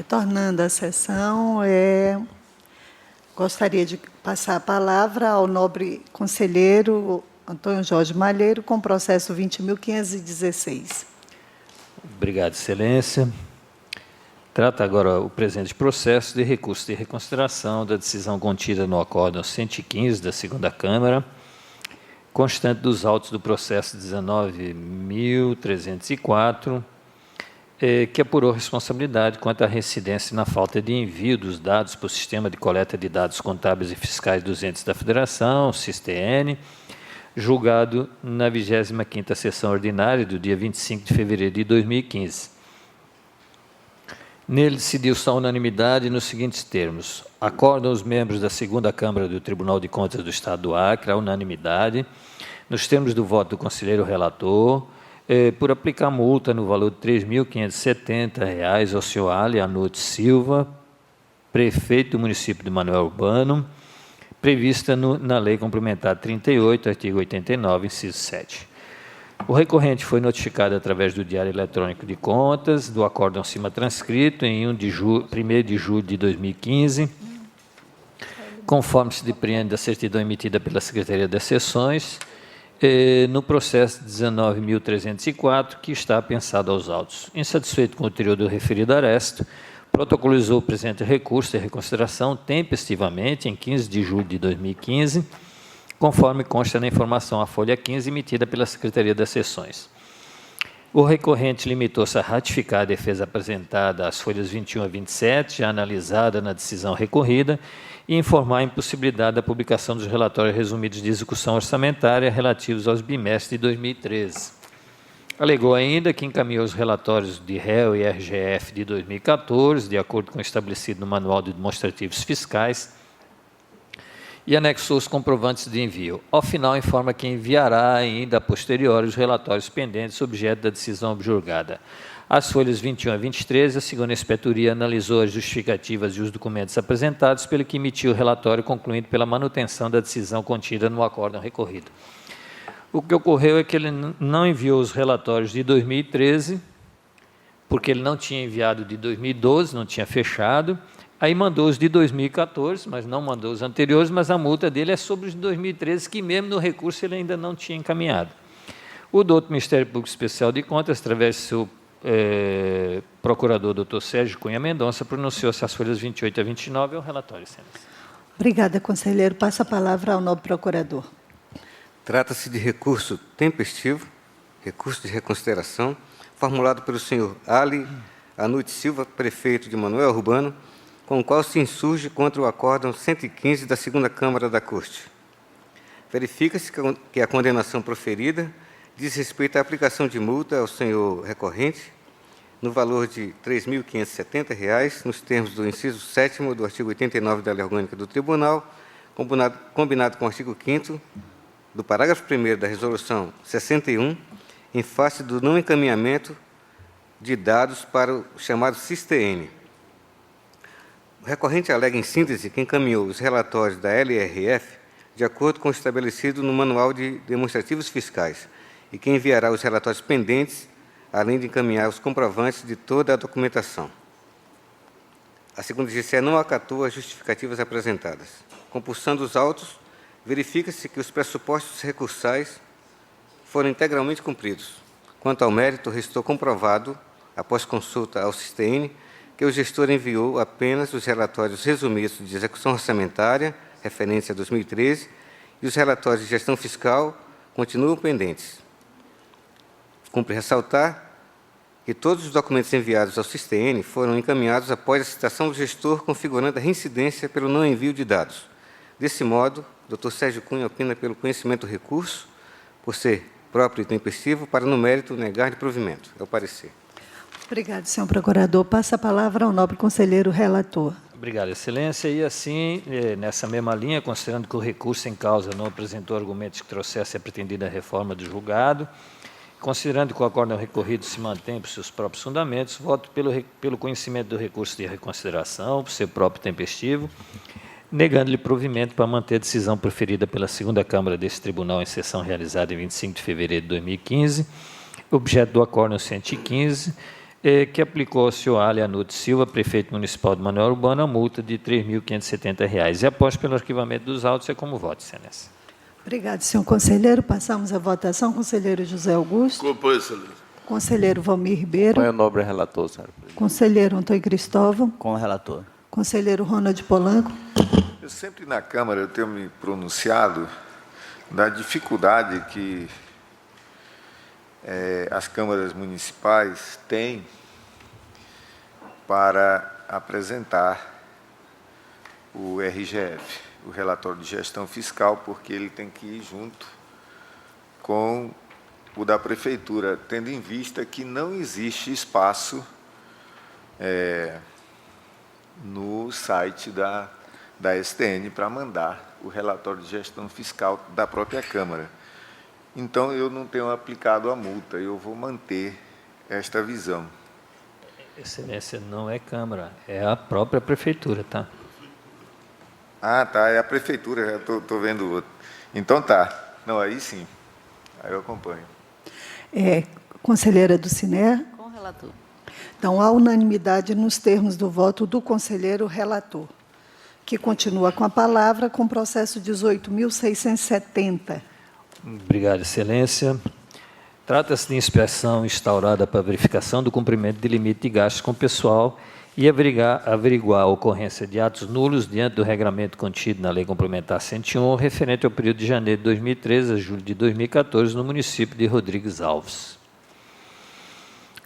Retornando à sessão, gostaria de passar a palavra ao nobre conselheiro Antônio Jorge Malheiro, com o processo 20.516. Obrigado, Excelência. Trata agora o presente processo de recurso de reconsideração da decisão contida no acórdão 115 da segunda Câmara, constante dos autos do processo 19.304, que apurou responsabilidade quanto à reincidência na falta de envio dos dados para o Sistema de Coleta de Dados Contábeis e Fiscais dos Entes da Federação, SISTN, julgado na 25ª Sessão Ordinária do dia 25 de fevereiro de 2015. Nele decidiu-se a unanimidade nos seguintes termos. Acordam os membros da segunda Câmara do Tribunal de Contas do Estado do Acre, a unanimidade, nos termos do voto do conselheiro relator, por aplicar multa no valor de R$ 3.570 ao senhor Ali Anuti Silva, prefeito do município de Manoel Urbano, prevista na Lei Complementar 38, artigo 89, inciso 7. O recorrente foi notificado através do Diário Eletrônico de Contas, do acórdão acima transcrito, em 1 de julho de 2015, conforme se depreende da certidão emitida pela Secretaria das Seções, no processo 19.304, que está pensado aos autos. Insatisfeito com o teor do referido aresto, protocolizou o presente recurso de reconsideração tempestivamente, em 15 de julho de 2015, conforme consta na informação à folha 15, emitida pela Secretaria das Seções. O recorrente limitou-se a ratificar a defesa apresentada às folhas 21 a 27, já analisada na decisão recorrida, e informar a impossibilidade da publicação dos relatórios resumidos de execução orçamentária relativos aos bimestres de 2013. Alegou ainda que encaminhou os relatórios de réu e RGF de 2014, de acordo com o estabelecido no Manual de Demonstrativos Fiscais, e anexou os comprovantes de envio. Ao final, informa que enviará ainda a posteriori os relatórios pendentes objeto da decisão objurgada. As folhas 21 a 23, a segunda inspetoria analisou as justificativas e os documentos apresentados, pelo que emitiu o relatório concluindo pela manutenção da decisão contida no acórdão recorrido. O que ocorreu é que ele não enviou os relatórios de 2013, porque ele não tinha enviado de 2012, não tinha fechado, aí mandou os de 2014, mas não mandou os anteriores, mas a multa dele é sobre os de 2013, que mesmo no recurso ele ainda não tinha encaminhado. O doutor Ministério Público Especial de Contas, através do seu procurador, doutor Sérgio Cunha Mendonça, pronunciou-se às folhas 28 a 29 ao relatório, Excelência. Obrigada, conselheiro. Passo a palavra ao nobre procurador. Trata-se de recurso tempestivo, recurso de reconsideração, formulado pelo senhor Ali Anuti Silva, prefeito de Manoel Urbano, com o qual se insurge contra o acórdão 115 da segunda Câmara da Corte. Verifica-se que a condenação proferida diz respeito à aplicação de multa ao senhor recorrente, no valor de R$ 3.570, nos termos do inciso 7º do artigo 89 da Lei Orgânica do Tribunal, combinado com o artigo 5º do parágrafo 1º da Resolução 61, em face do não encaminhamento de dados para o chamado SISTN. O recorrente alega, em síntese, que encaminhou os relatórios da LRF de acordo com o estabelecido no Manual de Demonstrativos Fiscais e que enviará os relatórios pendentes, além de encaminhar os comprovantes de toda a documentação. A segunda GCE não acatou as justificativas apresentadas. Compulsando os autos, verifica-se que os pressupostos recursais foram integralmente cumpridos. Quanto ao mérito, restou comprovado, após consulta ao SISTN, que o gestor enviou apenas os relatórios resumidos de execução orçamentária, referentes a 2013, e os relatórios de gestão fiscal continuam pendentes. Cumpre ressaltar que todos os documentos enviados ao SISTN foram encaminhados após a citação do gestor, configurando a reincidência pelo não envio de dados. Desse modo, o Dr. Sérgio Cunha opina pelo conhecimento do recurso, por ser próprio e tempestivo, para, no mérito, negar de provimento. É o parecer. Obrigado, senhor procurador. Passa a palavra ao nobre conselheiro relator. Obrigado, Excelência. E assim, nessa mesma linha, considerando que o recurso em causa não apresentou argumentos que trouxessem a pretendida reforma do julgado, considerando que o acórdão recorrido se mantém por seus próprios fundamentos, voto pelo conhecimento do recurso de reconsideração, por ser próprio tempestivo, negando-lhe provimento para manter a decisão proferida pela segunda Câmara desse Tribunal em sessão realizada em 25 de fevereiro de 2015, objeto do acórdão 115, que aplicou ao senhor Ali Anuti Silva, prefeito municipal de Manoel Urbano, a multa de R$ 3.570. E após pelo arquivamento dos autos, é como voto, excelência. Obrigado, senhor conselheiro. Passamos à votação. Conselheiro José Augusto. Compõe, excelência. Conselheiro Valmir Ribeiro. Põe o nobre relator, senhora presidente. Conselheiro Antônio Cristóvão. Com o relator. Conselheiro Ronald Polanco. Eu sempre na Câmara eu tenho me pronunciado da dificuldade que as câmaras municipais têm para apresentar o RGF, o relatório de gestão fiscal, porque ele tem que ir junto com o da prefeitura, tendo em vista que não existe espaço no site da STN para mandar o relatório de gestão fiscal da própria Câmara. Então, eu não tenho aplicado a multa, eu vou manter esta visão. Excelência, não é Câmara, é a própria prefeitura, tá? Ah, tá, é a prefeitura, já estou vendo o outro. Então, tá. Não, aí sim, aí eu acompanho. Conselheira do Ciner. Com o relator. Então, há unanimidade nos termos do voto do conselheiro relator, que continua com a palavra com o processo 18.670. Obrigado, excelência. Trata-se de inspeção instaurada para verificação do cumprimento de limite de gastos com pessoal e averiguar a ocorrência de atos nulos diante do regramento contido na Lei Complementar 101, referente ao período de janeiro de 2013 a julho de 2014, no município de Rodrigues Alves.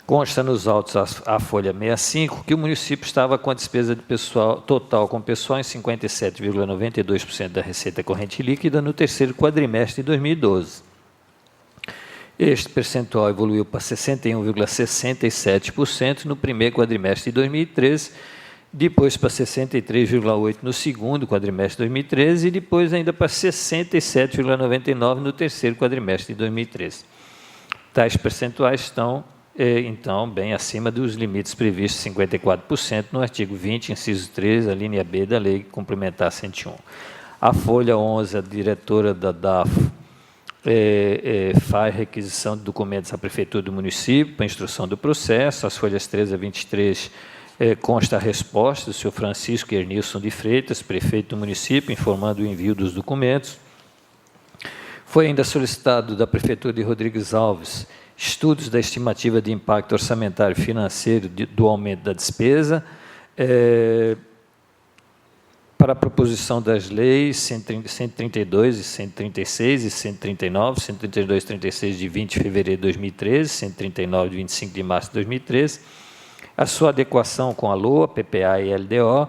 Consta nos autos a folha 65 que o município estava com a despesa de pessoal total com pessoal em 57,92% da receita corrente líquida no terceiro quadrimestre de 2012. Este percentual evoluiu para 61,67% no primeiro quadrimestre de 2013, depois para 63,8% no segundo quadrimestre de 2013 e depois ainda para 67,99% no terceiro quadrimestre de 2013. Tais percentuais estão então, bem acima dos limites previstos 54% no artigo 20, inciso 3, a linha B da Lei Complementar 101. A folha 11, a diretora da DAFO faz requisição de documentos à Prefeitura do município para instrução do processo. As folhas 13 a 23 consta a resposta do senhor Francisco Ernilson de Freitas, prefeito do município, informando o envio dos documentos. Foi ainda solicitado da Prefeitura de Rodrigues Alves estudos da estimativa de impacto orçamentário e financeiro do aumento da despesa, para a proposição das leis 132 e 136 e 139, 132 e 136 de 20 de fevereiro de 2013, 139 de 25 de março de 2013, a sua adequação com a LOA, PPA e LDO,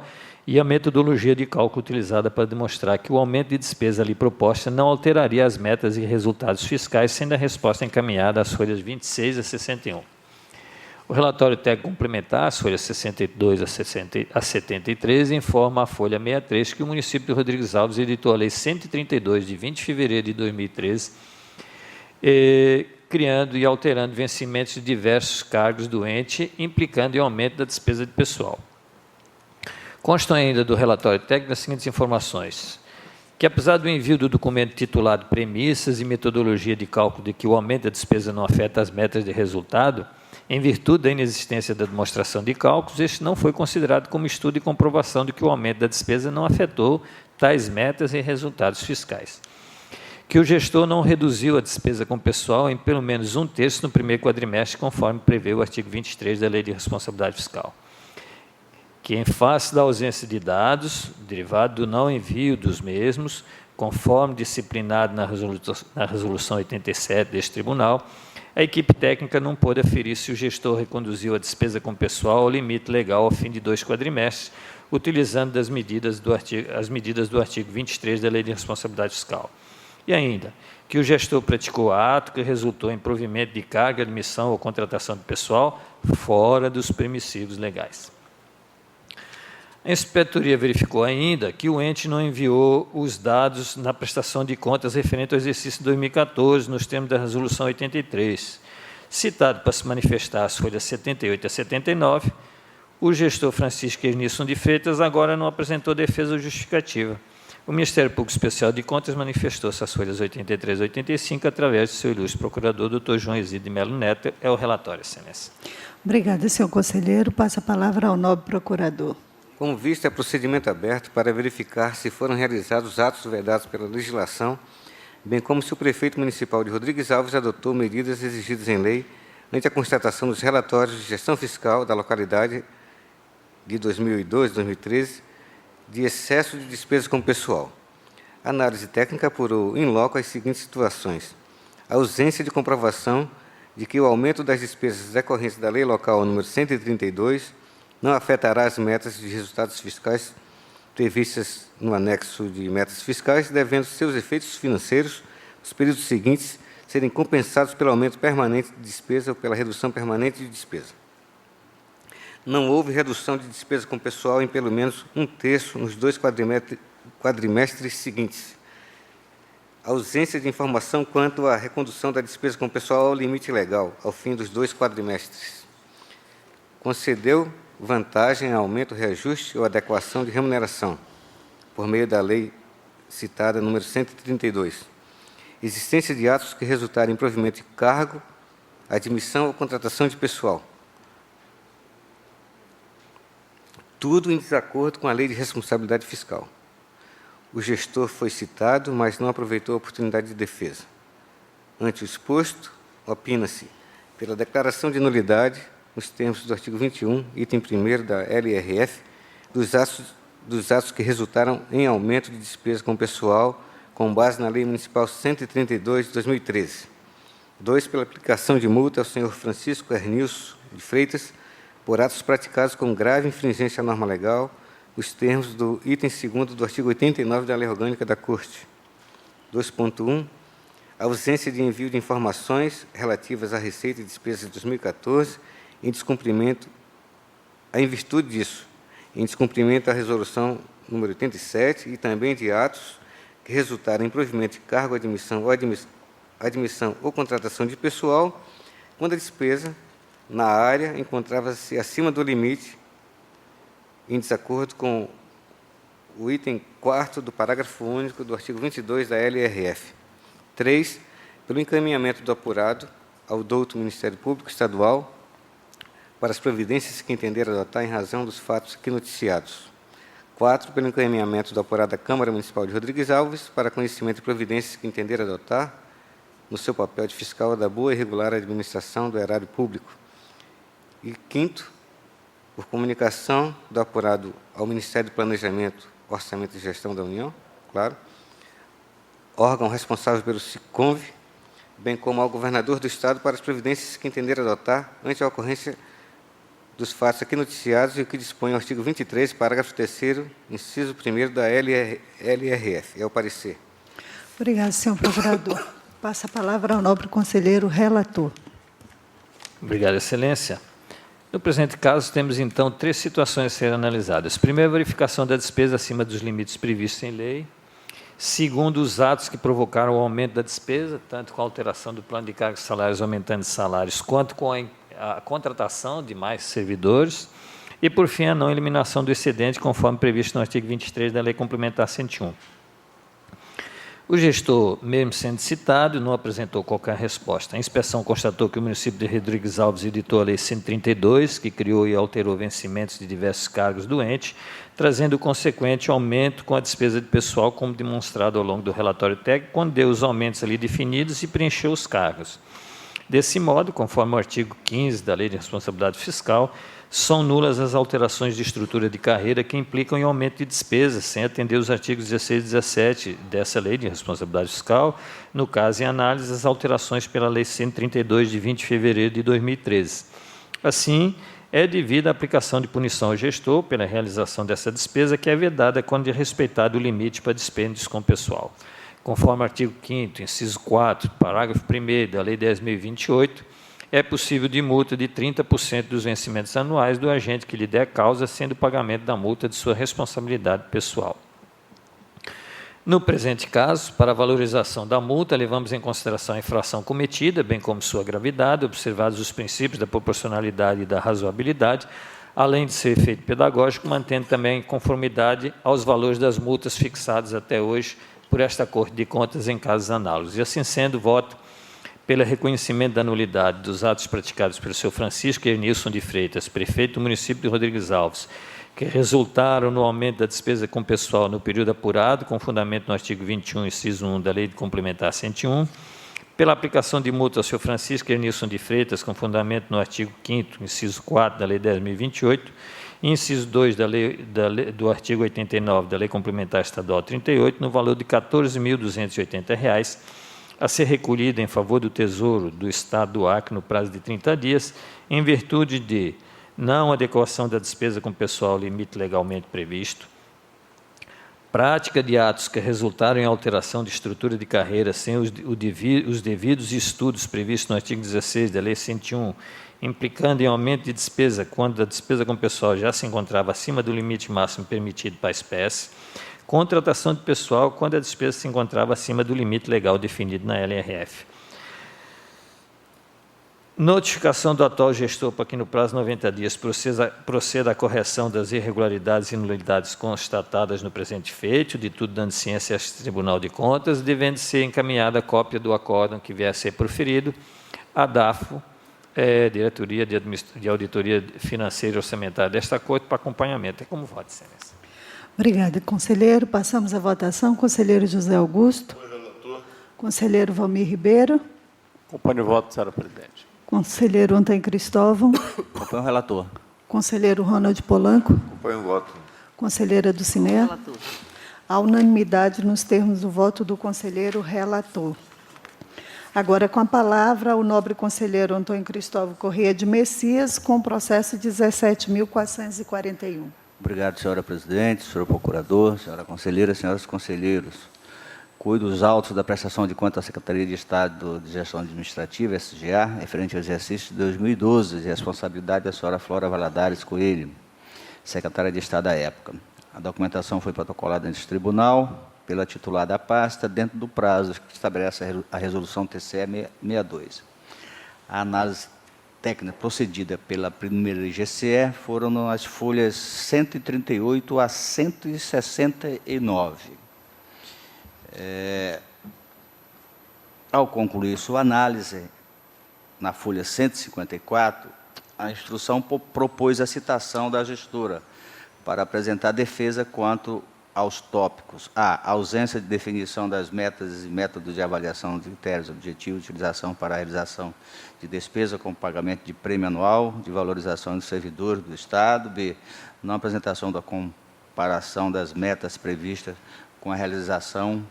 e a metodologia de cálculo utilizada para demonstrar que o aumento de despesa ali proposta não alteraria as metas e resultados fiscais, sendo a resposta encaminhada às folhas 26 a 61. O relatório técnico complementar, as folhas 62 a 73, informa a folha 63 que o município de Rodrigues Alves editou a Lei 132, de 20 de fevereiro de 2013, criando e alterando vencimentos de diversos cargos do ente, implicando em aumento da despesa de pessoal. Constam ainda do relatório técnico as seguintes informações: que, apesar do envio do documento titulado Premissas e Metodologia de Cálculo de que o aumento da despesa não afeta as metas de resultado, em virtude da inexistência da demonstração de cálculos, este não foi considerado como estudo e comprovação de que o aumento da despesa não afetou tais metas e resultados fiscais. Que o gestor não reduziu a despesa com pessoal em pelo menos 1/3 no primeiro quadrimestre, conforme prevê o artigo 23 da Lei de Responsabilidade Fiscal. Que, em face da ausência de dados, derivado do não envio dos mesmos, conforme disciplinado na resolução 87 deste tribunal, a equipe técnica não pôde aferir se o gestor reconduziu a despesa com pessoal ao limite legal ao fim de 2 quadrimestres, utilizando as medidas do artigo 23 da Lei de Responsabilidade Fiscal. E ainda, que o gestor praticou ato que resultou em provimento de carga, admissão ou contratação de pessoal fora dos permissivos legais. A inspetoria verificou ainda que o ente não enviou os dados na prestação de contas referente ao exercício de 2014, nos termos da resolução 83. Citado para se manifestar as folhas 78 a 79, o gestor Francisco Ernilson de Freitas agora não apresentou defesa justificativa, o Ministério Público Especial de Contas manifestou-se às folhas 83 e 85 através de seu ilustre procurador, doutor João Exídio de Melo Neto. É o relatório, excelência. Obrigada, senhor conselheiro. Passa a palavra ao nobre procurador. Como visto, é procedimento aberto para verificar se foram realizados atos vedados pela legislação, bem como se o prefeito municipal de Rodrigues Alves adotou medidas exigidas em lei ante a constatação dos relatórios de gestão fiscal da localidade de 2002 e 2013, de excesso de despesas com pessoal. A análise técnica apurou em loco as seguintes situações: a ausência de comprovação de que o aumento das despesas decorrentes da Lei Local número 132 não afetará as metas de resultados fiscais previstas no anexo de metas fiscais, devendo seus efeitos financeiros, nos períodos seguintes, serem compensados pelo aumento permanente de despesa ou pela redução permanente de despesa. Não houve redução de despesa com pessoal em pelo menos 1/3 nos 2 quadrimestres seguintes. A ausência de informação quanto à recondução da despesa com pessoal ao limite legal, ao fim dos 2 quadrimestres. Concedeu vantagem a aumento, reajuste ou adequação de remuneração, por meio da lei citada número 132. Existência de atos que resultaram em provimento de cargo, admissão ou contratação de pessoal. Tudo em desacordo com a Lei de Responsabilidade Fiscal. O gestor foi citado, mas não aproveitou a oportunidade de defesa. Ante o exposto, opina-se pela declaração de nulidade, nos termos do artigo 21, item 1º da LRF, dos atos que resultaram em aumento de despesa com pessoal, com base na Lei Municipal 132 de 2013. 2, pela aplicação de multa ao senhor Francisco Hernilson de Freitas, por atos praticados com grave infringência à norma legal, os termos do item 2º do artigo 89 da Lei Orgânica da Corte. 2.1. Ausência de envio de informações relativas à receita e despesas de 2014, em virtude disso, em descumprimento à resolução número 87 e também de atos que resultaram em provimento de cargo, admissão ou contratação de pessoal, quando a despesa na área encontrava-se acima do limite, em desacordo com o item 4º do parágrafo único do artigo 22 da LRF. 3, pelo encaminhamento do apurado ao douto Ministério Público Estadual para as providências que entender adotar em razão dos fatos aqui noticiados. 4, pelo encaminhamento do apurado à Câmara Municipal de Rodrigues Alves para conhecimento de providências que entender adotar no seu papel de fiscal da boa e regular administração do erário público. E 5º, por comunicação do apurado ao Ministério do Planejamento, Orçamento e Gestão da União, claro, órgão responsável pelo SICONV, bem como ao governador do Estado para as providências que entender adotar ante a ocorrência dos fatos aqui noticiados e o que dispõe o artigo 23, parágrafo 3º, inciso 1º da LRF. É o parecer. Obrigada, senhor procurador. Passa a palavra ao nobre conselheiro relator. Obrigado, excelência. No presente caso, temos, então, 3 situações a serem analisadas. Primeiro, a verificação da despesa acima dos limites previstos em lei. Segundo, os atos que provocaram o aumento da despesa, tanto com a alteração do plano de cargos e salários, aumentando de salários, quanto com a contratação de mais servidores. E, por fim, a não eliminação do excedente, conforme previsto no artigo 23 da Lei Complementar 101. O gestor, mesmo sendo citado, não apresentou qualquer resposta. A inspeção constatou que o município de Rodrigues Alves editou a Lei 132, que criou e alterou vencimentos de diversos cargos do ente, trazendo o consequente aumento com a despesa de pessoal, como demonstrado ao longo do relatório técnico, quando deu os aumentos ali definidos e preencheu os cargos. Desse modo, conforme o artigo 15 da Lei de Responsabilidade Fiscal, são nulas as alterações de estrutura de carreira que implicam em aumento de despesas, sem atender os artigos 16 e 17 dessa Lei de Responsabilidade Fiscal, no caso, em análise, as alterações pela Lei 132, de 20 de fevereiro de 2013. Assim, é devida a aplicação de punição ao gestor pela realização dessa despesa, que é vedada quando é respeitado o limite para dispêndios com pessoal. Conforme o artigo 5º, inciso 4, parágrafo 1º da Lei 10.028, é possível de multa de 30% dos vencimentos anuais do agente que lhe der causa, sendo o pagamento da multa de sua responsabilidade pessoal. No presente caso, para a valorização da multa, levamos em consideração a infração cometida, bem como sua gravidade, observados os princípios da proporcionalidade e da razoabilidade, além de seu efeito pedagógico, mantendo também conformidade aos valores das multas fixadas até hoje por esta Corte de Contas em casos análogos. E assim sendo, voto pelo reconhecimento da nulidade dos atos praticados pelo senhor Francisco Ernilson de Freitas, prefeito do município de Rodrigues Alves, que resultaram no aumento da despesa com pessoal no período apurado, com fundamento no artigo 21, inciso 1 da Lei de Complementar 101, pela aplicação de multa ao senhor Francisco Ernilson de Freitas, com fundamento no artigo 5º, inciso 4 da Lei 10.028, e inciso 2 do artigo 89 da Lei Complementar Estadual 38, no valor de R$ 14.280, a ser recolhida em favor do Tesouro do Estado do Acre no prazo de 30 dias, em virtude de não adequação da despesa com pessoal ao limite legalmente previsto, prática de atos que resultaram em alteração de estrutura de carreira sem os devidos estudos previstos no artigo 16 da Lei 101, implicando em aumento de despesa quando a despesa com pessoal já se encontrava acima do limite máximo permitido para a espécie, contratação de pessoal quando a despesa se encontrava acima do limite legal definido na LRF. Notificação do atual gestor para que no prazo de 90 dias proceda a correção das irregularidades e nulidades constatadas no presente feito, de tudo dando ciência ao Tribunal de Contas, devendo ser encaminhada a cópia do acórdão que vier a ser proferido à DAFO, Diretoria de Auditoria Financeira e Orçamentária desta Corte, para acompanhamento. É como voto, excelência. Obrigada, conselheiro. Passamos à votação. Conselheiro José Augusto. Relator. Conselheiro Valmir Ribeiro. Acompanho o voto, senhora presidente. Conselheiro Antônio Cristóvão. Acompanho o relator. Conselheiro Ronald Polanco. Acompanho o voto. Conselheira Dulcinea. Relator. A unanimidade nos termos do voto do conselheiro relator. Agora, com a palavra, o nobre conselheiro Antônio Cristóvão Corrêa de Messias, com o processo 17.441. Obrigado, senhora presidente, senhor procurador, senhora conselheira, senhoras e conselheiros. Cuido dos autos da prestação de contas à Secretaria de Estado de Gestão Administrativa, SGA, referente ao exercício de 2012, de responsabilidade da senhora Flora Valadares Coelho, secretária de Estado à época. A documentação foi protocolada neste tribunal pela titular da pasta, dentro do prazo que estabelece a resolução TCE 62. A análise técnica procedida pela primeira IGCE foram nas folhas 138 a 169. Ao concluir sua análise, na folha 154, a instrução propôs a citação da gestora para apresentar defesa quanto aos tópicos: a ausência de definição das metas e métodos de avaliação de critérios objetivos de utilização para a realização de despesa com pagamento de prêmio anual de valorização dos servidores do Estado; b, não apresentação da comparação das metas previstas com a realização,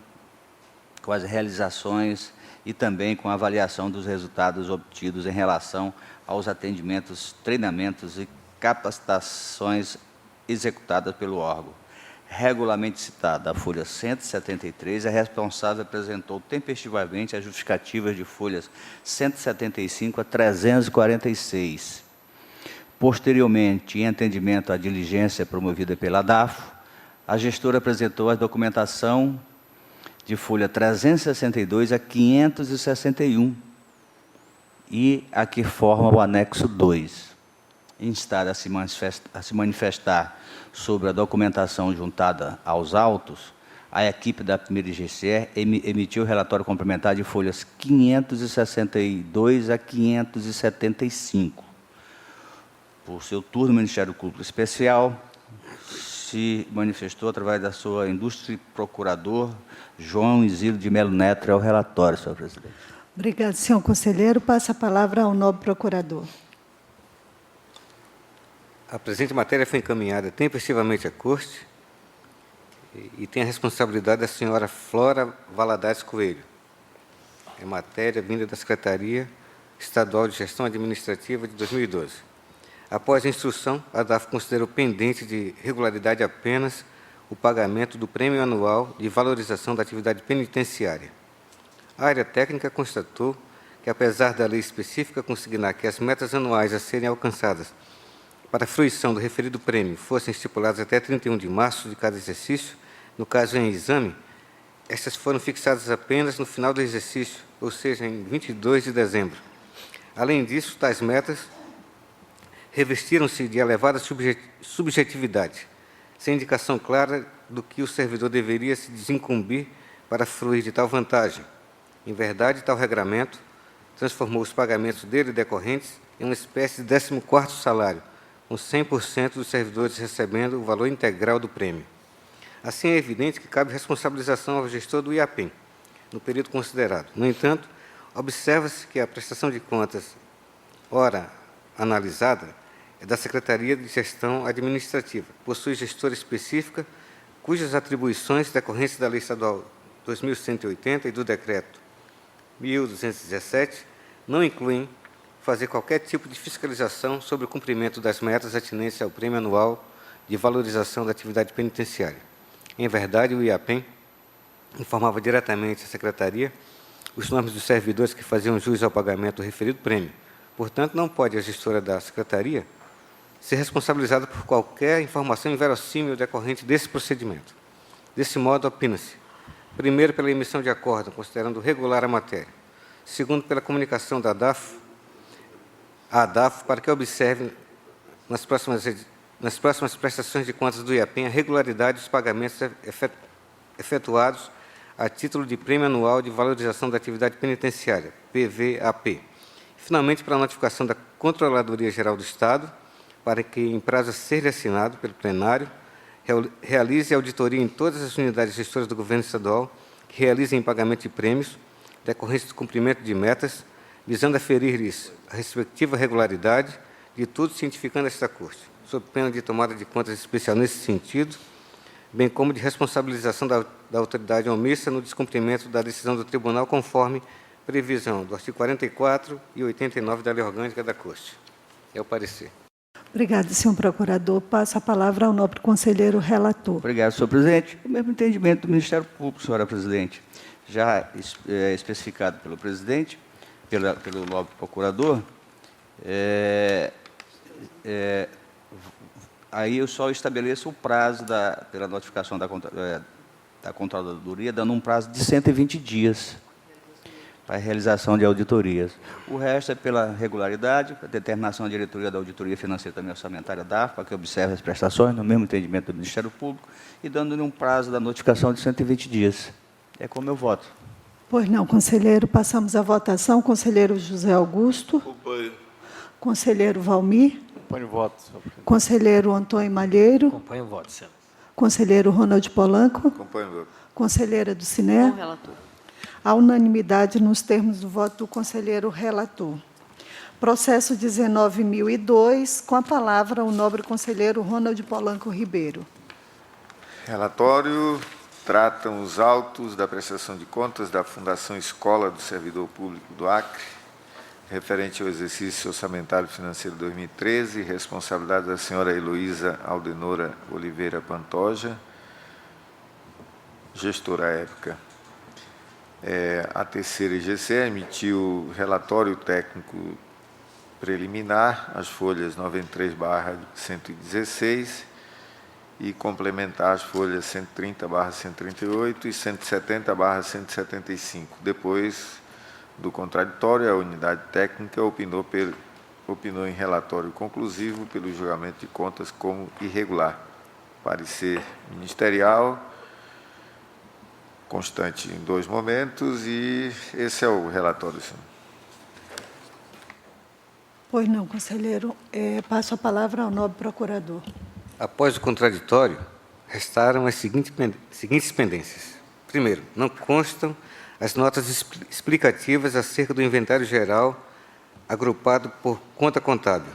com as realizações e também com a avaliação dos resultados obtidos em relação aos atendimentos, treinamentos e capacitações executadas pelo órgão. Regularmente citada a folha 173, a responsável apresentou tempestivamente as justificativas de folhas 175 a 346. Posteriormente, em atendimento à diligência promovida pela DAFO, a gestora apresentou a documentação de folha 362 a 561 e a que forma o anexo 2. Instada a se manifestar sobre a documentação juntada aos autos, a equipe da primeira IGCE emitiu o relatório complementar de folhas 562 a 575. Por seu turno, o Ministério Público Especial se manifestou através da sua ilustre procurador, João Isidro de Melo Neto, ao relatório, senhor presidente. Obrigado, senhor conselheiro. Passa a palavra ao nobre procurador. A presente matéria foi encaminhada tempestivamente à Corte e tem a responsabilidade da senhora Flora Valadares Coelho. É matéria vinda da Secretaria Estadual de Gestão Administrativa de 2012. Após a instrução, a DAF considerou pendente de regularidade apenas o pagamento do prêmio anual de valorização da atividade penitenciária. A área técnica constatou que, apesar da lei específica consignar que as metas anuais a serem alcançadas para a fruição do referido prêmio fossem estipuladas até 31 de março de cada exercício, no caso em exame, estas foram fixadas apenas no final do exercício, ou seja, em 22 de dezembro. Além disso, tais metas revestiram-se de elevada subjetividade, sem indicação clara do que o servidor deveria se desincumbir para fruir de tal vantagem. Em verdade, tal regramento transformou os pagamentos dele decorrentes em uma espécie de 14º salário, com 100% dos servidores recebendo o valor integral do prêmio. Assim, é evidente que cabe responsabilização ao gestor do IAPEM, no período considerado. No entanto, observa-se que a prestação de contas, ora analisada, é da Secretaria de Gestão Administrativa. Possui gestora específica, cujas atribuições decorrentes da Lei Estadual 2180 e do Decreto 1217 não incluem fazer qualquer tipo de fiscalização sobre o cumprimento das metas atinentes ao Prêmio Anual de Valorização da Atividade Penitenciária. Em verdade, o IAPEM informava diretamente à Secretaria os nomes dos servidores que faziam jus ao pagamento do referido prêmio. Portanto, não pode a gestora da Secretaria ser responsabilizada por qualquer informação inverossímil decorrente desse procedimento. Desse modo, opina-se, primeiro, pela emissão de acórdão, considerando regular a matéria. Segundo, pela comunicação da ADAF, para que observe nas próximas prestações de contas do IAPEM a regularidade dos pagamentos efetuados a título de Prêmio Anual de Valorização da Atividade Penitenciária, PVAP. Finalmente, para a notificação da Controladoria Geral do Estado, para que, em prazo a ser assinado pelo plenário, realize auditoria em todas as unidades gestoras do Governo Estadual que realizem pagamento de prêmios decorrentes do cumprimento de metas, visando aferir-lhes a respectiva regularidade de tudo cientificando esta Corte, sob pena de tomada de contas especial nesse sentido, bem como de responsabilização da autoridade omissa no descumprimento da decisão do Tribunal, conforme previsão do artigo 44 e 89 da Lei Orgânica da Corte. É o parecer. Obrigada, senhor procurador. Passo a palavra ao nobre conselheiro relator. Obrigado, senhor presidente. O mesmo entendimento do Ministério Público, senhora presidente, já especificado pelo presidente, pelo nobre procurador. Aí eu só estabeleço o prazo pela notificação da Controladoria, dando um prazo de 120 dias para a realização de auditorias. O resto é pela regularidade, a determinação da diretoria da Auditoria Financeira e também Orçamentária da AFA, para que observe as prestações, no mesmo entendimento do Ministério Público, e dando-lhe um prazo da notificação de 120 dias. É como eu voto. Pois não, conselheiro. Passamos à votação. Conselheiro José Augusto. Acompanho. Conselheiro Valmir. Acompanho o voto, senhor presidente. Conselheiro Antônio Malheiro. Acompanho o voto, senhor. Conselheiro Ronald Polanco. Acompanho o voto. Conselheira do Cine. Com o relator. A unanimidade nos termos do voto do conselheiro relator. Processo 19.002, com a palavra o nobre conselheiro Ronald Polanco Ribeiro. Relatório tratam os autos da prestação de contas da Fundação Escola do Servidor Público do Acre, referente ao exercício orçamentário financeiro 2013, responsabilidade da senhora Heloísa Aldenora Oliveira Pantoja, gestora à época. A terceira IGCE emitiu relatório técnico preliminar, as folhas 93/116, e complementar as folhas 130/138 e 170/175. Depois do contraditório, a unidade técnica opinou em relatório conclusivo pelo julgamento de contas como irregular. Parecer ministerial, constante em 2 momentos, e esse é o relatório, senhor. Pois não, conselheiro. Passo a palavra ao nobre procurador. Após o contraditório, restaram as seguintes pendências. Primeiro, não constam as notas explicativas acerca do inventário geral agrupado por conta contábil.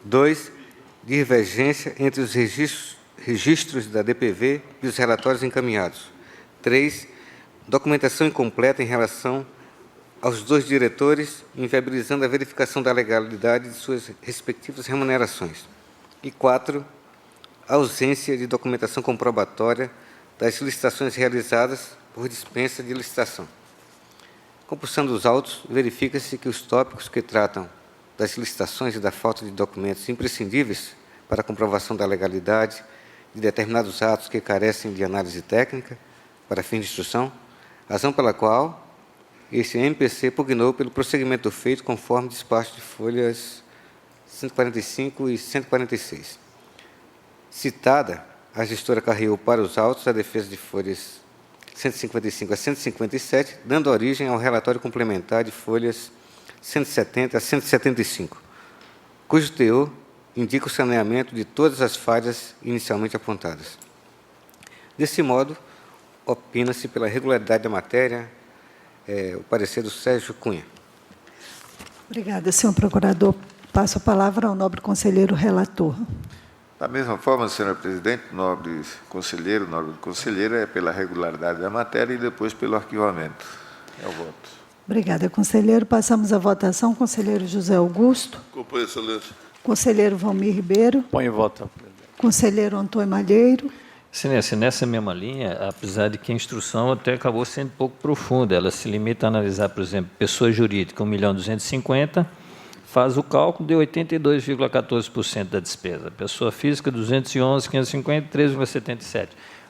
2, divergência entre os registros da DPV e os relatórios encaminhados. 3, documentação incompleta em relação aos 2 diretores, inviabilizando a verificação da legalidade de suas respectivas remunerações. E 4, ausência de documentação comprobatória das licitações realizadas por dispensa de licitação. Compulsando os autos, verifica-se que os tópicos que tratam das licitações e da falta de documentos imprescindíveis para a comprovação da legalidade de determinados atos que carecem de análise técnica para fins de instrução, razão pela qual este MPC pugnou pelo prosseguimento do feito conforme despacho de folhas 145 e 146. Citada, a gestora carreou para os autos a defesa de folhas 155 a 157, dando origem ao relatório complementar de folhas 170 a 175, cujo teor indica o saneamento de todas as falhas inicialmente apontadas. Desse modo, opina-se pela regularidade da matéria o parecer do Sérgio Cunha. Obrigada, senhor procurador. Passo a palavra ao nobre conselheiro relator. Da mesma forma, senhora presidente, nobre conselheira, é pela regularidade da matéria e depois pelo arquivamento. É o voto. Obrigada, conselheiro. Passamos à votação. Conselheiro José Augusto. Acompanho, excelência. Conselheiro Valmir Ribeiro. Põe em voto. Conselheiro Antônio Malheiro. Excelência, nessa mesma linha, apesar de que a instrução até acabou sendo um pouco profunda, ela se limita a analisar, por exemplo, pessoa jurídica, 1.250.000, faz o cálculo de 82,14% da despesa. Pessoa física, 211.550, 13,77%.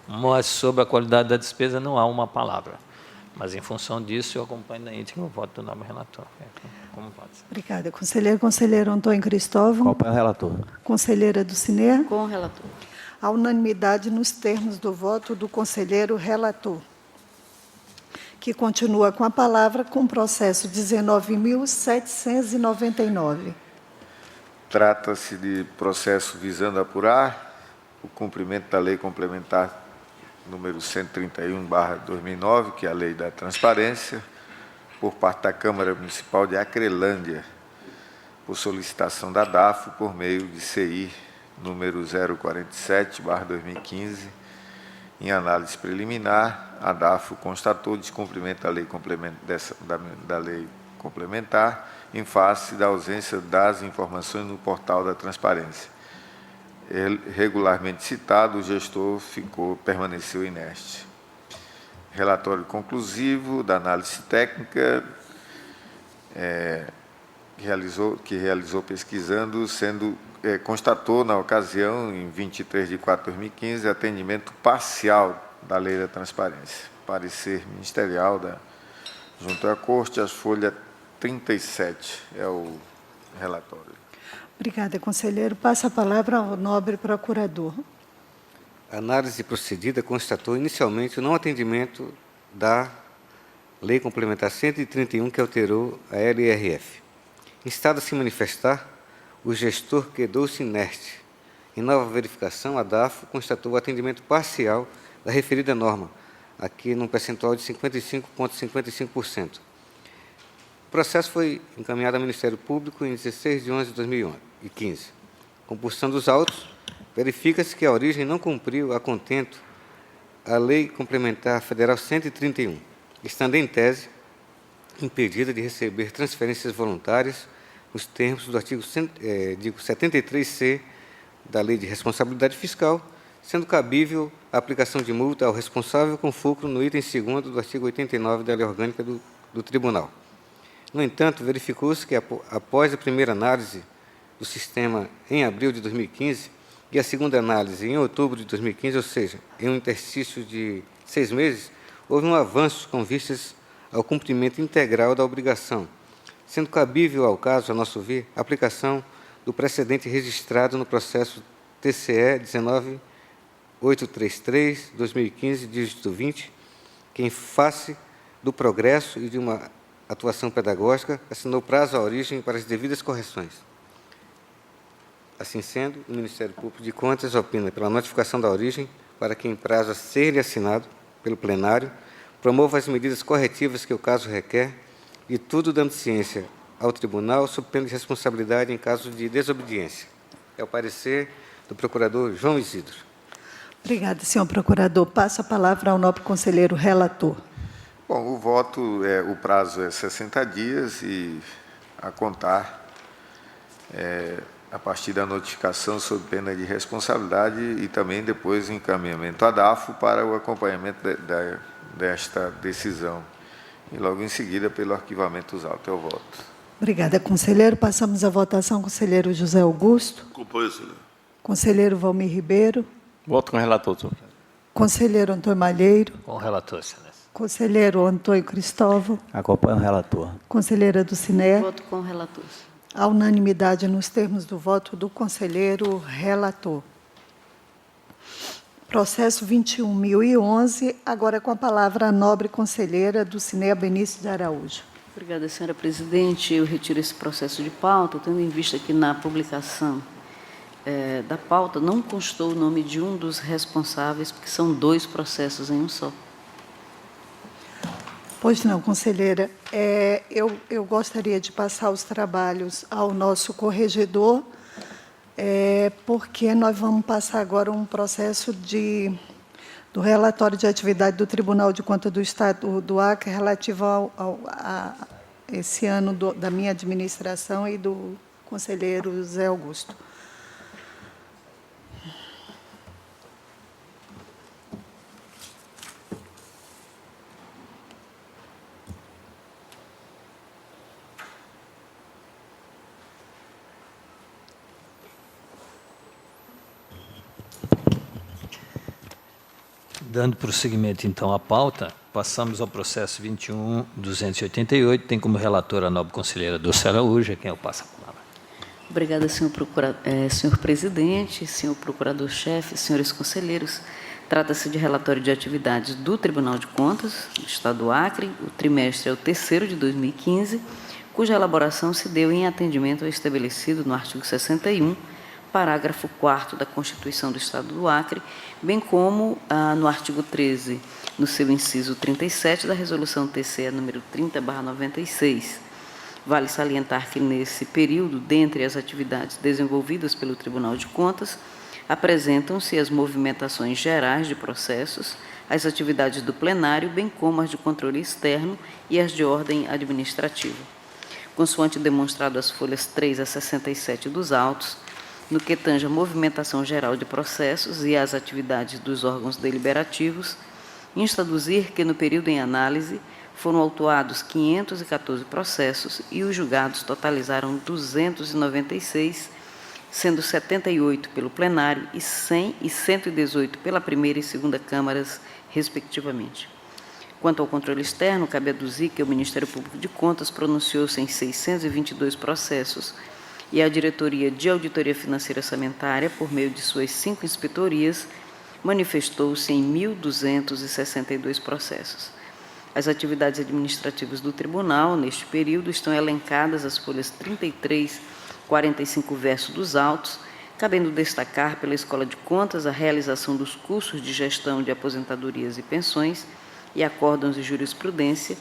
Mas sobre a qualidade da despesa não há uma palavra. Mas, em função disso, eu acompanho na íntegra o voto do nobre relator. Como pode ser? Obrigada, conselheiro. Conselheiro Antônio Cristóvão. Acompanho o relator. Conselheira do Cine. Com o relator. A unanimidade nos termos do voto do conselheiro relator, que continua com a palavra com o processo 19.799. Trata-se de processo visando apurar o cumprimento da Lei Complementar número 131/2009, que é a Lei da Transparência, por parte da Câmara Municipal de Acrelândia, por solicitação da DAFO, por meio de CI número 047/2015. Em análise preliminar, a DAFO constatou descumprimento da lei complementar em face da ausência das informações no portal da transparência. Regularmente citado, o gestor permaneceu inerte. Relatório conclusivo da análise técnica que realizou pesquisando, constatou, na ocasião, em 23 de 4 de 2015, atendimento parcial da Lei da Transparência. Parecer ministerial junto à Corte, as folhas 37 é o relatório. Obrigada, conselheiro. Passa a palavra ao nobre procurador. A análise procedida constatou inicialmente o não atendimento da Lei Complementar 131, que alterou a LRF. Instado a se manifestar, o gestor quedou-se inerte. Em nova verificação, a DAFO constatou o atendimento parcial da referida norma, aqui num percentual de 55,55%. O processo foi encaminhado ao Ministério Público em 16 de 11 de 2015. Compulsando os autos, verifica-se que a origem não cumpriu a contento a Lei Complementar Federal 131, estando em tese impedida de receber transferências voluntárias nos termos do artigo 73C da Lei de Responsabilidade Fiscal, sendo cabível a aplicação de multa ao responsável com fulcro no item 2º do artigo 89 da Lei Orgânica do Tribunal. No entanto, verificou-se que, após a primeira análise do sistema em abril de 2015 e a segunda análise em outubro de 2015, ou seja, em um interstício de 6 meses, houve um avanço com vistas ao cumprimento integral da obrigação, sendo cabível ao caso, a nosso ver, a aplicação do precedente registrado no processo TCE 19833/2015, dígito 20, que, em face do progresso e de uma atuação pedagógica, assinou prazo à origem para as devidas correções. Assim sendo, o Ministério Público de Contas opina pela notificação da origem para que, em prazo a ser assinado pelo plenário, promova as medidas corretivas que o caso requer, e tudo dando ciência ao tribunal, sob pena de responsabilidade em caso de desobediência. É o parecer do procurador João Isidro. Obrigada, senhor procurador. Passo a palavra ao nobre conselheiro relator. Bom, o prazo é 60 dias e a contar a partir da notificação sob pena de responsabilidade e também depois o encaminhamento à DAFO para o acompanhamento desta decisão. E logo em seguida pelo arquivamento dos autos. É o voto. Obrigada, conselheiro. Passamos à votação. Conselheiro José Augusto. Acompanho, excelência. Conselheiro Valmir Ribeiro. Voto com o relator, senhor. Conselheiro Antônio Malheiro. Com o relator, excelência. Conselheiro Antônio Cristóvão. Acompanho o relator. Conselheira do Cine. Voto com o relator. À unanimidade nos termos do voto do conselheiro relator. Processo 21.011, agora com a palavra a nobre conselheira Dulcinea Benício de Araújo. Obrigada, senhora presidente. Eu retiro esse processo de pauta, tendo em vista que na publicação da pauta não constou o nome de um dos responsáveis, porque são 2 processos em um só. Pois não, conselheira. Eu gostaria de passar os trabalhos ao nosso corregedor, porque nós vamos passar agora um processo do relatório de atividade do Tribunal de Contas do Estado do Acre relativo a esse ano da minha administração e do conselheiro Zé Augusto. Dando prosseguimento, então, à pauta, passamos ao processo 21.288. Tem como relatora a nobre conselheira Dulce Araújo, a quem eu passo a palavra. Obrigada, senhor presidente, senhor procurador-chefe, senhores conselheiros. Trata-se de relatório de atividades do Tribunal de Contas do Estado do Acre. O trimestre é o 3º de 2015, cuja elaboração se deu em atendimento ao estabelecido no artigo 61, parágrafo 4º da Constituição do Estado do Acre, bem como no artigo 13, no seu inciso 37 da Resolução TCE número 30/96. Vale salientar que, nesse período, dentre as atividades desenvolvidas pelo Tribunal de Contas, apresentam-se as movimentações gerais de processos, as atividades do plenário, bem como as de controle externo e as de ordem administrativa. Consoante demonstrado as folhas 3 a 67 dos autos, no que tange a movimentação geral de processos e as atividades dos órgãos deliberativos, insta a aduzir que, no período em análise, foram autuados 514 processos e os julgados totalizaram 296, sendo 78 pelo plenário e 100 e 118 pela primeira e segunda câmaras, respectivamente. Quanto ao controle externo, cabe aduzir que o Ministério Público de Contas pronunciou-se em 622 processos, e a Diretoria de Auditoria Financeira Orçamentária, por meio de suas 5 inspetorias, manifestou-se em 1.262 processos. As atividades administrativas do Tribunal, neste período, estão elencadas as folhas 33, 45 verso dos autos, cabendo destacar pela Escola de Contas a realização dos cursos de gestão de aposentadorias e pensões e acórdãos de jurisprudência,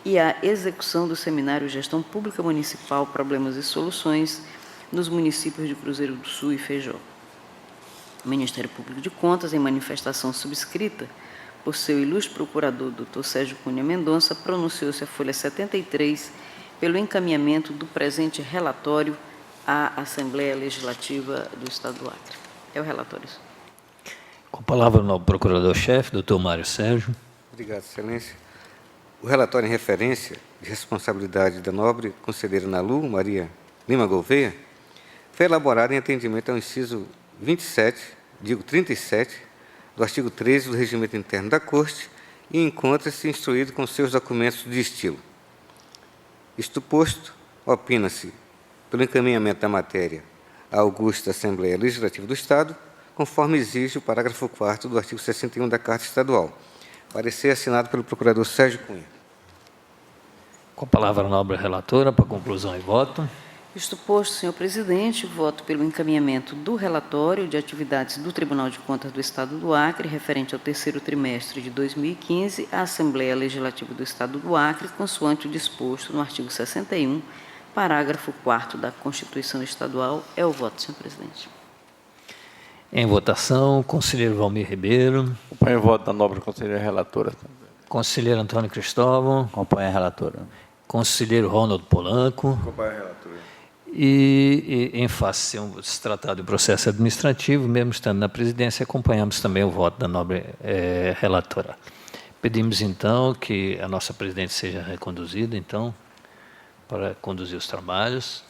e a execução do Seminário Gestão Pública Municipal, Problemas e Soluções, nos municípios de Cruzeiro do Sul e Feijó. O Ministério Público de Contas, em manifestação subscrita por seu ilustre procurador, Dr. Sérgio Cunha Mendonça, pronunciou-se a folha 73 pelo encaminhamento do presente relatório à Assembleia Legislativa do Estado do Acre. É o relatório. Com a palavra o nobre procurador-chefe, doutor Mário Sérgio. Obrigado, excelência. O relatório em referência de responsabilidade da nobre conselheira Nalu Maria Lima Gouveia foi elaborado em atendimento ao inciso 37 do artigo 13 do Regimento Interno da Corte e encontra-se instruído com seus documentos de estilo. Isto posto, opina-se pelo encaminhamento da matéria à augusta Assembleia Legislativa do Estado, conforme exige o parágrafo 4º do artigo 61 da Carta Estadual. Parecer assinado pelo procurador Sérgio Cunha. Com a palavra a nobre relatora, para conclusão e voto. Isto posto, senhor presidente, voto pelo encaminhamento do relatório de atividades do Tribunal de Contas do Estado do Acre, referente ao 3º trimestre de 2015, à Assembleia Legislativa do Estado do Acre, consoante o disposto no artigo 61, parágrafo 4º da Constituição Estadual. É o voto, senhor presidente. Em votação, conselheiro Valmir Ribeiro. Acompanho o voto da nobre conselheira relatora. Conselheiro Antônio Cristóvão. Acompanho a relatora. Conselheiro Ronaldo Polanco. Acompanho a relatora. E em face de se tratar de processo administrativo, mesmo estando na presidência, acompanhamos também o voto da nobre relatora. Pedimos, então, que a nossa presidente seja reconduzida, então, para conduzir os trabalhos.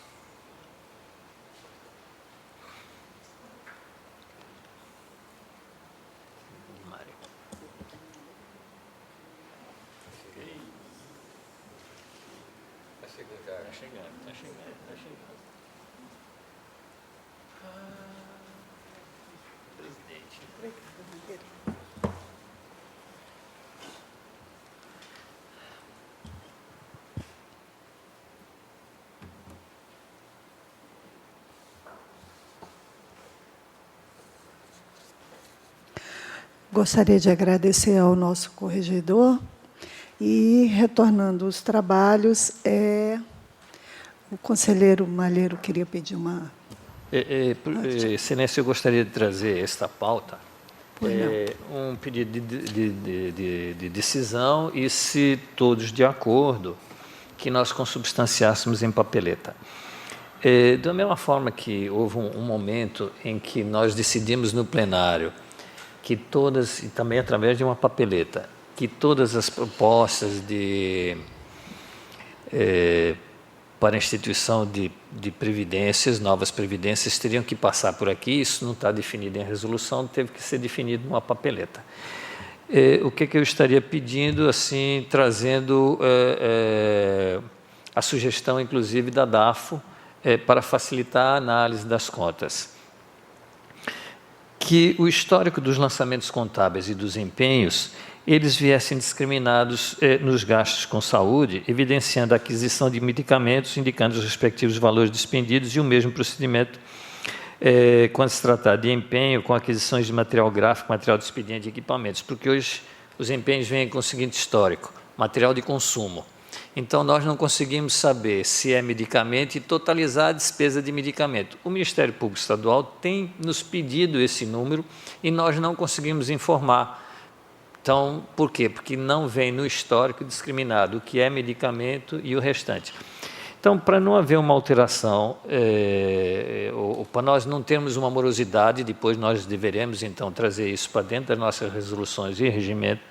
Gostaria de agradecer ao nosso corregedor e, retornando os trabalhos, o conselheiro Malheiro queria pedir uma... Excelência, eu gostaria de trazer esta pauta, Pois não. um pedido de decisão e, se todos de acordo, que nós consubstanciássemos em papeleta. Da mesma forma que houve um momento em que nós decidimos no plenário que todas, e também através de uma papeleta, que todas as propostas para a instituição de previdências, novas previdências, teriam que passar por aqui, isso não está definido em resolução, teve que ser definido numa papeleta. O que eu estaria pedindo, assim, trazendo a sugestão, inclusive, da DAFO, para facilitar a análise das contas. Que o histórico dos lançamentos contábeis e dos empenhos, eles viessem discriminados nos gastos com saúde, evidenciando a aquisição de medicamentos, indicando os respectivos valores dispendidos e o mesmo procedimento quando se tratar de empenho com aquisições de material gráfico, material de expediente e equipamentos, porque hoje os empenhos vêm com o seguinte histórico: material de consumo. Então, nós não conseguimos saber se é medicamento e totalizar a despesa de medicamento. O Ministério Público Estadual tem nos pedido esse número e nós não conseguimos informar. Então, por quê? Porque não vem no histórico discriminado o que é medicamento e o restante. Então, para não haver uma alteração, ou para nós não termos uma morosidade, depois nós deveremos, então, trazer isso para dentro das nossas resoluções e regimento.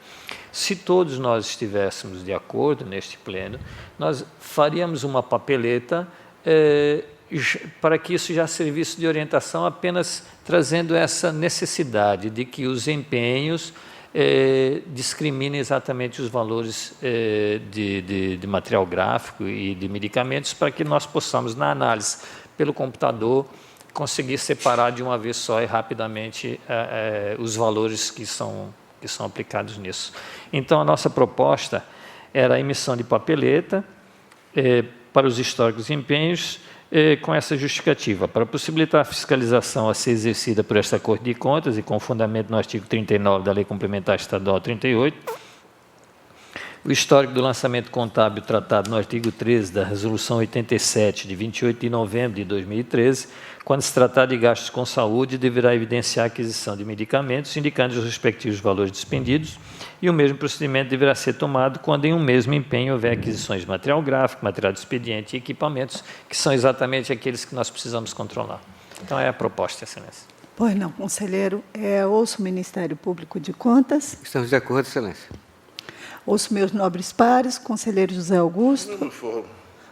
Se todos nós estivéssemos de acordo neste pleno, nós faríamos uma papeleta para que isso já servisse de orientação, apenas trazendo essa necessidade de que os empenhos discriminem exatamente os valores de material gráfico e de medicamentos, para que nós possamos, na análise pelo computador, conseguir separar de uma vez só e rapidamente os valores que são aplicados nisso. Então, a nossa proposta era a emissão de papeleta para os históricos empenhos, com essa justificativa: para possibilitar a fiscalização a ser exercida por esta Corte de Contas e com fundamento no artigo 39 da Lei Complementar Estadual 38, o histórico do lançamento contábil tratado no artigo 13 da Resolução 87, de 28 de novembro de 2013, quando se tratar de gastos com saúde, deverá evidenciar a aquisição de medicamentos, indicando os respectivos valores dispendidos, e o mesmo procedimento deverá ser tomado quando em um mesmo empenho houver aquisições de material gráfico, material de expediente e equipamentos, que são exatamente aqueles que nós precisamos controlar. Então, é a proposta, Excelência. Pois não, conselheiro. Ouço o Ministério Público de Contas. Estamos de acordo, Excelência. Ouço meus nobres pares, conselheiro José Augusto,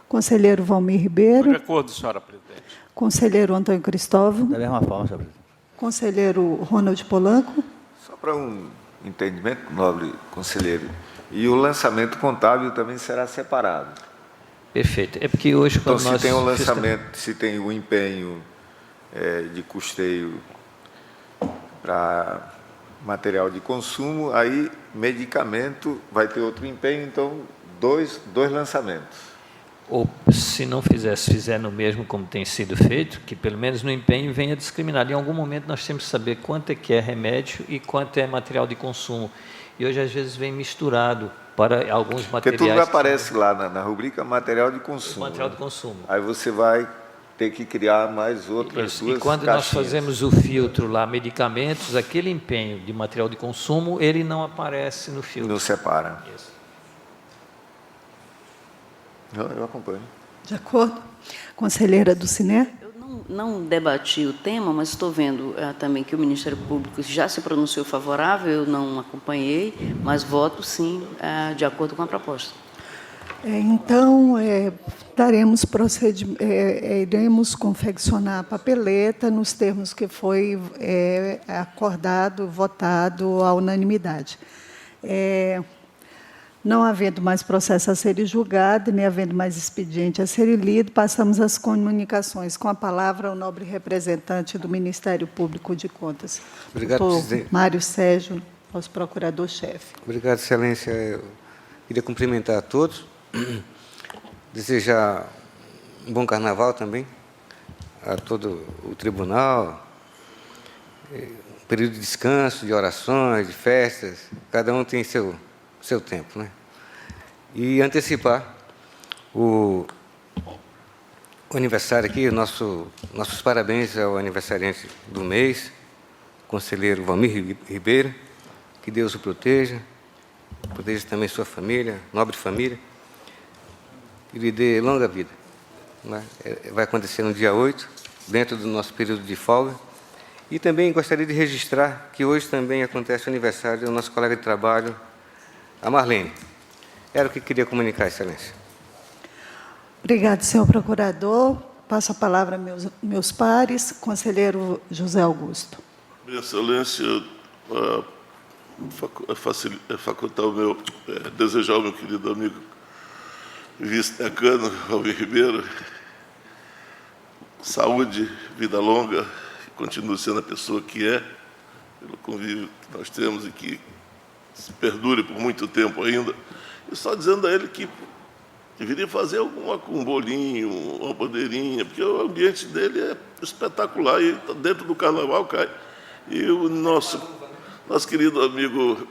conselheiro Valmir Ribeiro, De acordo, senhora presidente. conselheiro Antônio Cristóvão, Da mesma forma, senhor presidente. conselheiro Ronald Polanco. Só para um entendimento, nobre conselheiro, e o lançamento contábil também será separado. Perfeito. É porque hoje, Então, quando se nós tem o lançamento, se tem o empenho de custeio para material de consumo, aí medicamento vai ter outro empenho, então dois lançamentos. Ou, se não fizer no mesmo como tem sido feito, que pelo menos no empenho venha discriminado. Em algum momento nós temos que saber quanto é que é remédio e quanto é material de consumo. E hoje, às vezes, vem misturado para alguns materiais. Porque tudo aparece lá na rubrica material de consumo. Material de consumo. Aí você vai ter que criar mais outras Isso. duas E quando caixinhas. nós fazemos o filtro lá, medicamentos, aquele empenho de material de consumo, ele não aparece no filtro. Não separa. Isso. Eu acompanho. De acordo? Conselheira do Cine. Eu não debati o tema, mas estou vendo também que o Ministério Público já se pronunciou favorável, eu não acompanhei, mas voto sim de acordo com a proposta. Então, iremos confeccionar a papeleta nos termos que foi acordado, votado à unanimidade. Não havendo mais processo a ser julgado, nem havendo mais expediente a ser lido, passamos às comunicações. Com a palavra, o nobre representante do Ministério Público de Contas, Obrigado, doutor presidente. Mário Sérgio, nosso procurador-chefe. Obrigado, Excelência. Eu queria cumprimentar a todos, desejar um bom carnaval também a todo o tribunal, um período de descanso, de orações, de festas, cada um tem seu tempo, né? E antecipar o aniversário aqui, nossos parabéns ao aniversariante do mês, conselheiro Valmir Ribeiro, que Deus o proteja também sua família, nobre família, e lhe dê longa vida. Né? Vai acontecer no dia 8, dentro do nosso período de folga. E também gostaria de registrar que hoje também acontece o aniversário do nosso colega de trabalho, a Marlene. Era o que queria comunicar, Excelência. Obrigado, senhor procurador. Passo a palavra a meus pares. Conselheiro José Augusto. Minha Excelência, facultar desejar ao meu querido amigo vice-decano, Valmir Ribeiro, saúde, vida longa, que continue sendo a pessoa que é, pelo convívio que nós temos e que se perdure por muito tempo ainda. E só dizendo a ele que deveria fazer um bolinho, uma bandeirinha, porque o ambiente dele é espetacular e dentro do carnaval cai. E o nosso querido amigo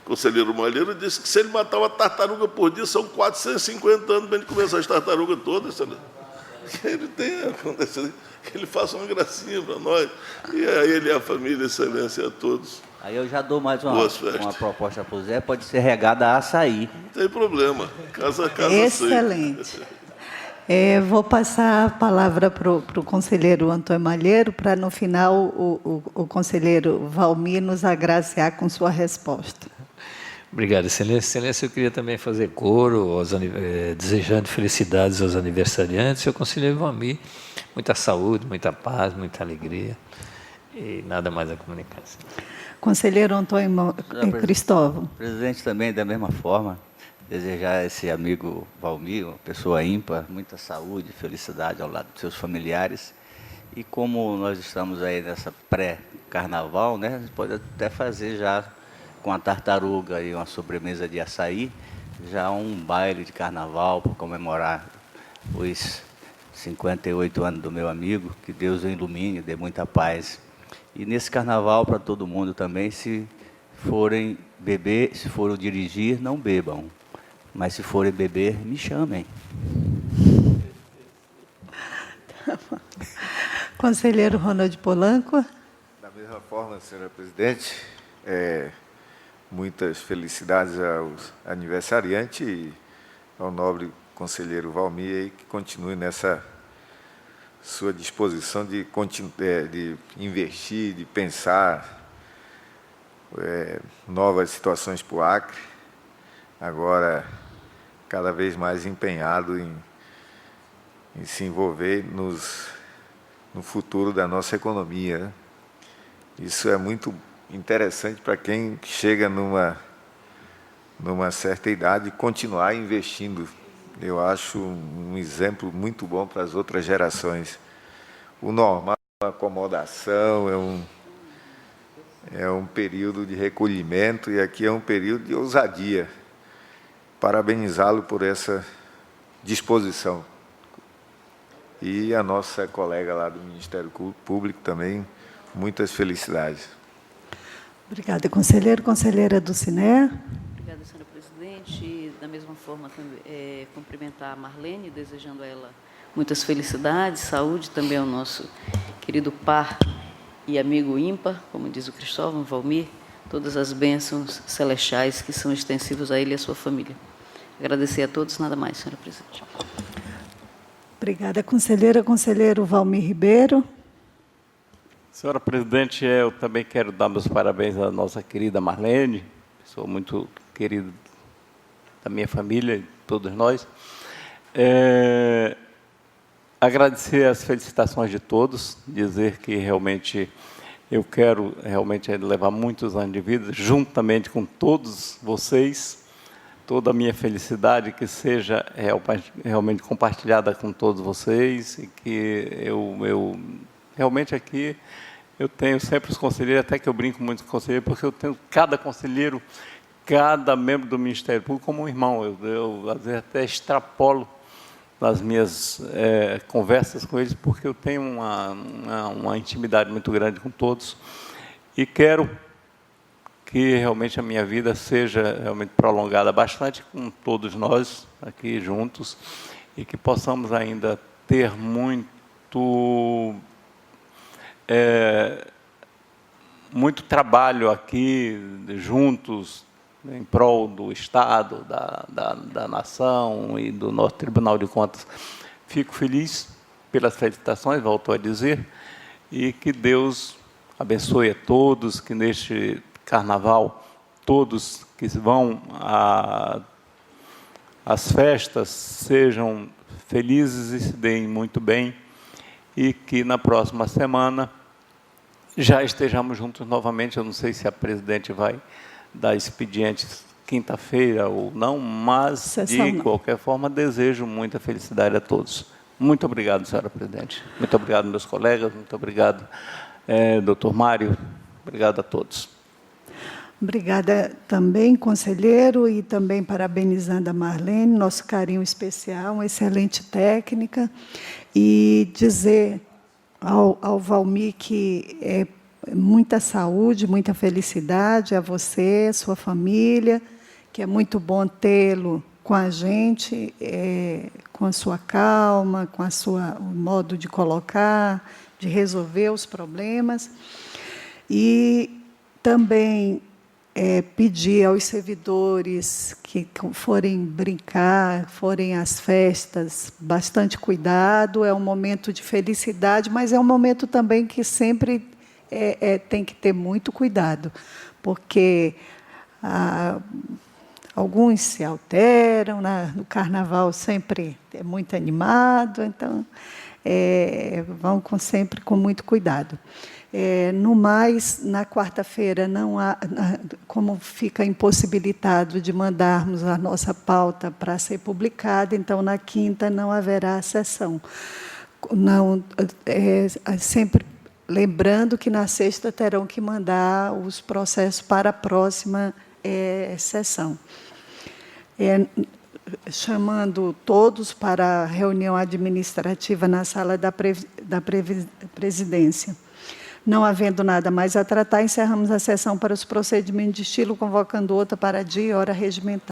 conselheiro Malheiro disse que se ele matar uma tartaruga por dia, são 450 anos para ele começar as tartarugas todas. Que ele tenha acontecido, que ele faça uma gracinha para nós. E a ele e a família, Excelência, a todos. Aí eu já dou mais uma proposta para o Zé, pode ser regada a açaí. Não tem problema. Casa Excelente. Vou passar a palavra para o conselheiro Antônio Malheiro, para, no final, o conselheiro Valmir nos agraciar com sua resposta. Obrigado, Excelência. Excelência, eu queria também fazer coro, desejando felicidades aos aniversariantes. E ao conselheiro Valmir, muita saúde, muita paz, muita alegria. E nada mais a comunicar. Conselheiro Antônio Cristóvão. Presidente, também, da mesma forma, desejar a esse amigo Valmir, uma pessoa ímpar, muita saúde, felicidade ao lado dos seus familiares. E como nós estamos aí nessa pré-carnaval, né, a gente pode até fazer já com a tartaruga e uma sobremesa de açaí, já um baile de carnaval para comemorar os 58 anos do meu amigo, que Deus o ilumine, dê muita paz. E nesse carnaval, para todo mundo também, se forem beber, se forem dirigir, não bebam. Mas se forem beber, me chamem. Conselheiro Ronald Polanco. Da mesma forma, senhora presidente, muitas felicidades aos aniversariantes e ao nobre conselheiro Valmir, que continue nessa sua disposição de investir, de pensar novas situações para o Acre, agora cada vez mais empenhado em se envolver no futuro da nossa economia, né? Isso é muito interessante para quem chega numa certa idade continuar investindo. Eu acho um exemplo muito bom para as outras gerações. O normal, a acomodação, é um período de recolhimento e aqui é um período de ousadia. Parabenizá-lo por essa disposição. E a nossa colega lá do Ministério Público também, muitas felicidades. Obrigada, conselheiro. Conselheira Dulcinea. Obrigada, senhora presidente. E, da mesma forma, cumprimentar a Marlene, desejando a ela muitas felicidades, saúde, também ao nosso querido par e amigo ímpar, como diz o Cristóvão, Valmir, todas as bênçãos celestiais que são extensivos a ele e a sua família. Agradecer a todos, nada mais, senhora presidente. Obrigada, conselheira. Conselheiro Valmir Ribeiro. Senhora presidente, eu também quero dar meus parabéns à nossa querida Marlene, pessoa muito querida da minha família e de todos nós. Agradecer as felicitações de todos, dizer que realmente eu quero levar muitos anos de vida, juntamente com todos vocês, toda a minha felicidade que seja realmente compartilhada com todos vocês, e que eu realmente aqui eu tenho sempre os conselheiros, até que eu brinco muito com conselheiro, porque eu tenho cada conselheiro, cada membro do Ministério Público como um irmão. Eu às vezes até extrapolo nas minhas conversas com eles, porque eu tenho uma intimidade muito grande com todos, e quero que realmente a minha vida seja realmente prolongada bastante com todos nós aqui juntos, e que possamos ainda ter muito trabalho aqui juntos em prol do Estado, da nação e do nosso Tribunal de Contas. Fico feliz pelas felicitações, volto a dizer, e que Deus abençoe a todos, que neste Carnaval todos que vão às festas sejam felizes e se deem muito bem, e que na próxima semana já estejamos juntos novamente. Eu não sei se a presidente vai dar expedientes quinta-feira ou não, mas de qualquer forma desejo muita felicidade a todos. Muito obrigado, senhora presidente. Muito obrigado, meus colegas. Muito obrigado, doutor Mário. Obrigado a todos. Obrigada também, conselheiro, e também parabenizando a Marlene, nosso carinho especial, uma excelente técnica, e dizer ao Valmir que muita saúde, muita felicidade a você, sua família, que é muito bom tê-lo com a gente, com a sua calma, com o modo de colocar, de resolver os problemas. E também pedir aos servidores que forem brincar, forem às festas, bastante cuidado. É um momento de felicidade, mas é um momento também que sempre tem que ter muito cuidado, porque alguns se alteram, no Carnaval sempre é muito animado, então vão sempre com muito cuidado. No mais, na quarta-feira, não há, como fica impossibilitado de mandarmos a nossa pauta para ser publicada, então, na quinta, não haverá sessão. Não, sempre lembrando que na sexta terão que mandar os processos para a próxima sessão. Chamando todos para a reunião administrativa na sala da presidência. Não havendo nada mais a tratar, encerramos a sessão para os procedimentos de estilo, convocando outra para dia e hora regimental.